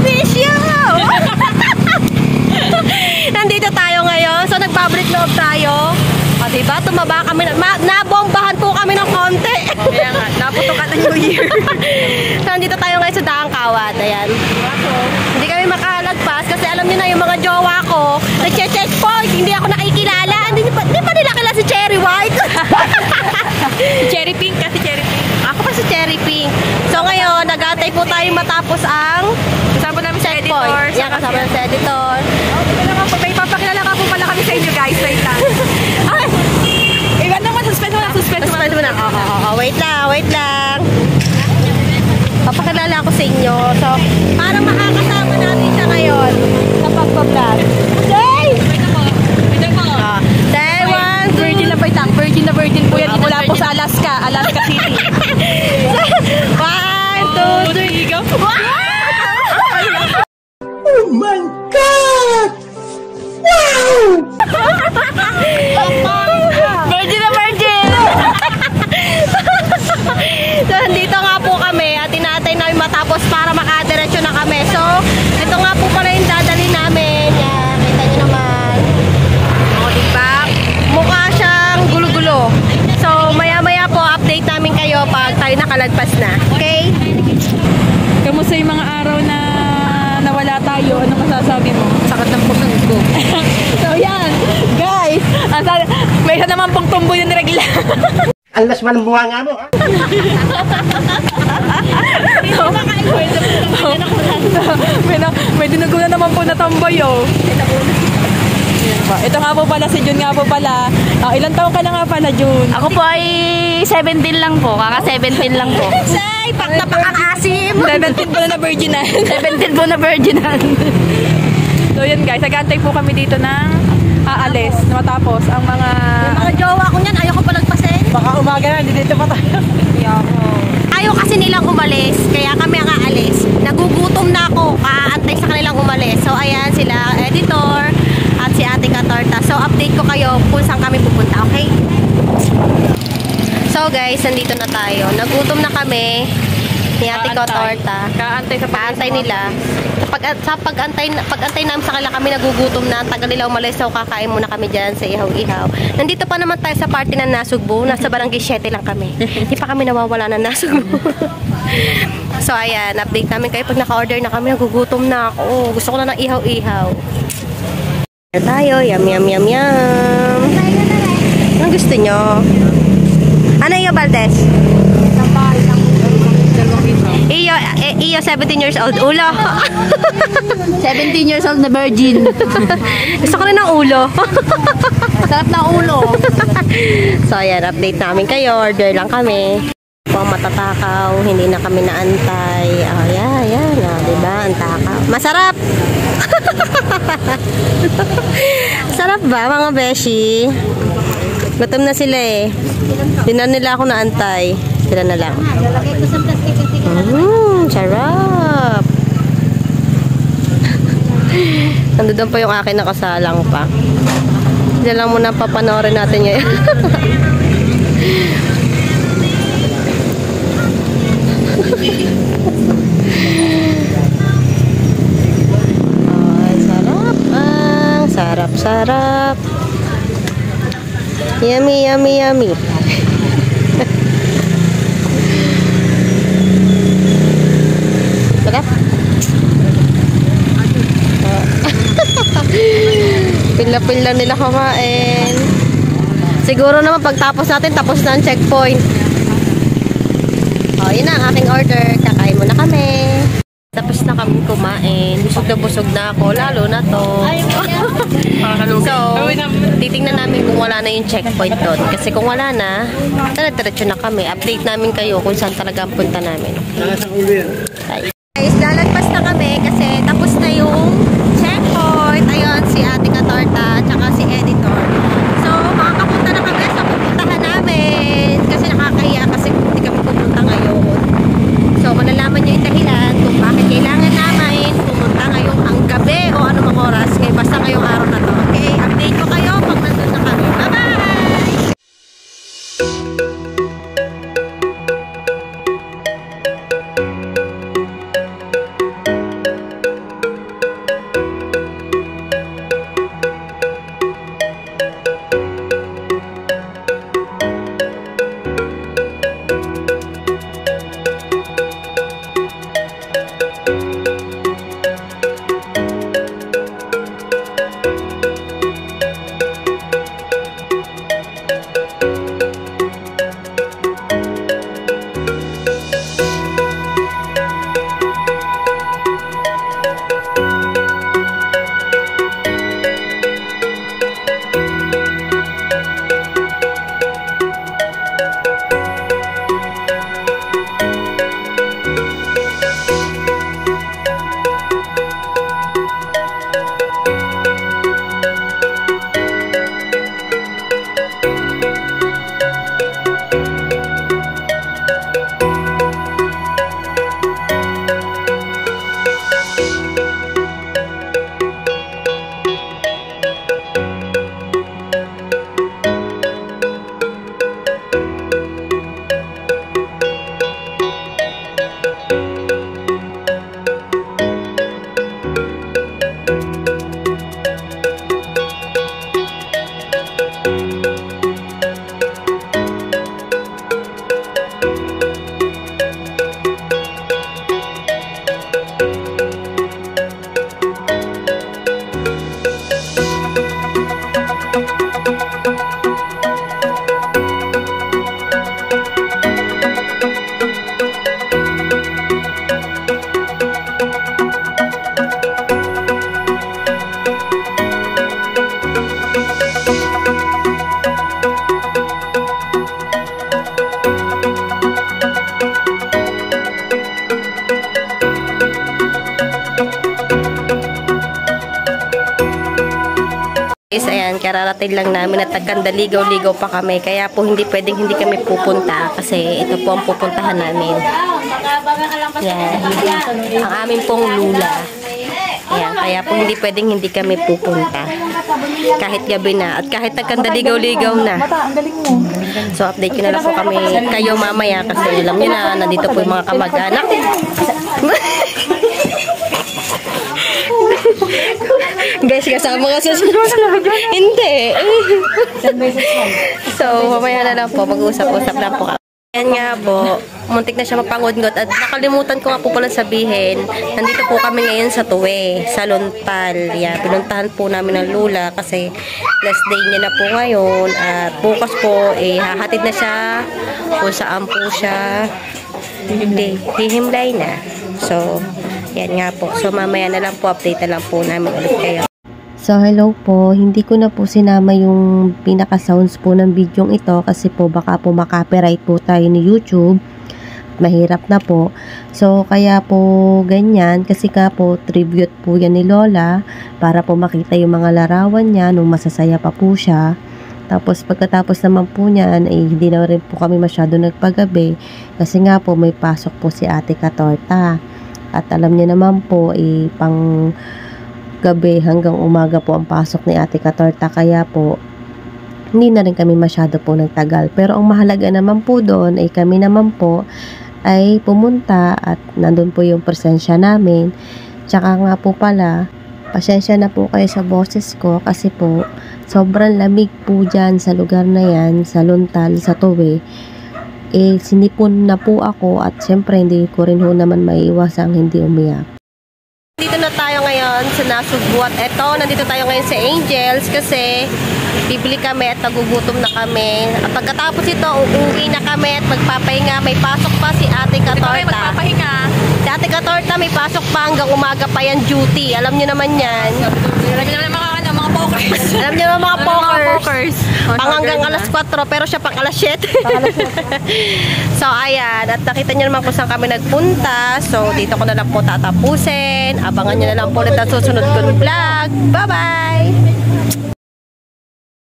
Bisyo! Nandito tayo ngayon. So, nagpabalik loob tayo. O, diba? Tumaba kami. Nabombahan po kami ng konti. Kaya nga, naputokan na New Year. So, nandito tayo ngayon sa Daang Kawat. Ayan. Hindi kami makalagpas kasi alam niyo na yung mga jowa ko. Nag-checkpoint. Hindi ako nakikilala. Hindi pa nila kilala si Cherry White. Cherry Pink kasi Cherry Pink. Ako pa si Cherry Pink. So, ngayon, nag-atay po tayo matapos ang Kasama namin sa editor. Yan, kasama namin sa editor. May papakilala ka po pala kami sa inyo, guys. Wait lang. Ay! Iwan naman, suspend mo na. Wait lang. Papakilala ako sa inyo. So, para makakasama natin siya ngayon sa pagpa-vlog. Jay! Day 1, Virgin na virgin po yan. Mula po sa Alaska City. 1, 2, 3, go! Oh my God! Wow! Virgin na virgin! So, nandito nga po kami at inaatay namin matapos para makadiretso na kami. So, ito nga po pala yung dadali namin. Yan, kita nyo naman. O, diba? Mukha siyang gulo-gulo. So, maya-maya po, update namin kayo pag tayo nakalagpas na. Okay? Kamusta yung mga araw na nawala tayo? Ano masasabi mo? Sakit ng pusong ko. So, yan. Guys, may isa naman pong tumboy na niregla. Alas man ang buha nga mo, ha? May dinugo na naman po na tamboy, oh. Ito nga po pala, si June nga po pala. Ilang taon ka na nga pala, June? Ako po ay 17 lang po. Kaka 17 lang po. Say, pakang-asim! 17 po na virginan. 17 po na virginan. So yun guys, nag-aantay po kami dito ng aalis na matapos ang mga... Yung mga jowa ko niyan, ayaw ko pa nagpasin. Baka umaga na, dito pa tayo. Ayaw kasi nilang umalis, kaya kami ang aalis. Nagugutom na ako, kaantay sa kanilang umalis. So ayan sila, editor, at si Ate Katorta. So update ko kayo kung saan kami pupunta, okay? So guys, nandito na tayo. Nagutom na kami ni Ate Katorta. Kaantay nila. Sa pag-antay namin sa kanila kami nagugutom na. Tagal nila umalis, so kakain muna kami dyan sa ihaw-ihaw. Nandito pa naman tayo sa party ng Nasugbu. Nasa barangay 7 lang kami. Hindi pa kami nawawala ng Nasugbu. So ayan, update namin kayo pag naka-order na kami. Nagugutom na ako. Gusto ko na ng ihaw-ihaw. Tayo, yum. Anong gusto nyo? Ano yung Valdez? Iyo 17 years old. Ulo. 17 years old na virgin. Gusto ko rin ng ulo. Sarap ng ulo. So ayan, update namin kayo. Order lang kami. Pang matatakaw. Hindi na kami naantay. Ayan. Diba? Antakaw. Masarap! Sarap ba mga beshi? Gutom na sila eh. Hindi na nila ako naantay. Sila na lang. Sarap! Nandun pa yung akin nakasalang pa. Diyan lang muna papanoorin natin ngayon. Sarap. Yummy. Sarap. Pila-pila nila kumain. Siguro naman pagtapos natin, tapos na ang checkpoint. Yun na ang aking order. Kakain muna kami. Tapos na kami kumain. Busog na ako. Lalo na to. So, titingnan namin kung wala na yung checkpoint doon. Kasi kung wala na, diretso na kami. Update namin kayo kung saan talaga ang punta namin. Guys, lalagpas na kami kasi tapos na yung checkpoint. Ayun, si Ate Katorta tsaka si editor. So, makakapunta na kami sa pupuntahan namin. Kasi nakakahiya kasi hindi kami pupunta ngayon. So, malalaman nyo yung dahilan kung bakit kailangan namin pumunta ngayong ang gabi o anumang oras. Basta ngayong araw na to. Okay? Update ko kayo pag nandun na kami. Bye-bye! Guys, ayan, kararating lang namin at nagkandaligaw-ligaw pa kami. Kaya po hindi pwedeng hindi kami pupunta kasi ito po ang pupuntahan namin. Yan. Ang aming pong lula. Ayan, kaya po hindi pwedeng hindi kami pupunta. Kahit gabi na at kahit nagkandaligaw-ligaw na. So, update ko na lang po kami kayo mamaya kasi alam nyo na, nandito po yung mga kamag-anak. Guys, kasama ka sa hindi. So, mamaya na lang po. Mag-usap-usap lang po. Ayan nga po. Muntik na siya mapangungot. At nakalimutan ko nga po pala sabihin. Nandito po kami ngayon sa Tuwe. Sa Luntal. Yan. Pinuntahan po namin ng lula kasi last day niya na po ngayon. At bukas po, hahatid na siya kung saan po siya hihimlay na. So, yan nga po. So, mamaya na lang po, update na lang po namin ulit kayo. So, hello po. Hindi ko na po sinama yung pinaka-sounds po ng video ito kasi po baka po makapiright po tayo ni YouTube. Mahirap na po. So, kaya po ganyan kasi ka po tribute po yan ni Lola para po makita yung mga larawan niya nung masasaya pa po siya. Tapos, pagkatapos naman po niyan, hindi na rin po kami masyado nagpagabi kasi nga po may pasok po si Ate Katorta. At alam niya naman po, pang gabi hanggang umaga po ang pasok ni Ate Katorta. Kaya po, hindi na rin kami masyado po nagtagal. Pero ang mahalaga naman po doon ay kami naman po ay pumunta at nandun po yung presensya namin. Tsaka nga po pala, pasensya na po kayo sa boses ko kasi po, sobrang lamig po dyan sa lugar na yan, sa Luntal, sa Tuwe. Sinipon na po ako at syempre hindi ko rin ho naman maiiwasang hindi umiyak. Dito na tayo ngayon sa Nasugbu at eto, nandito tayo ngayon sa Angels kasi bibili kami at nagugutom na kami. At pagkatapos ito, uuwi na kami at magpapahinga. May pasok pa si Ate Katorta. Magpapahinga. Si Ate Katorta may pasok pa hanggang umaga pa yan duty. Alam nyo naman yan. Alam nyo naman mga pokers. Alam nyo naman mga pokers. Pang hanggang alas 4 pero siya pang alas 7. So ayan, at nakita nyo naman kung saan kami nagpunta. So dito ko na lang po tatapusin. Abangan nyo na lang po ulit ang susunod kong vlog. Bye bye!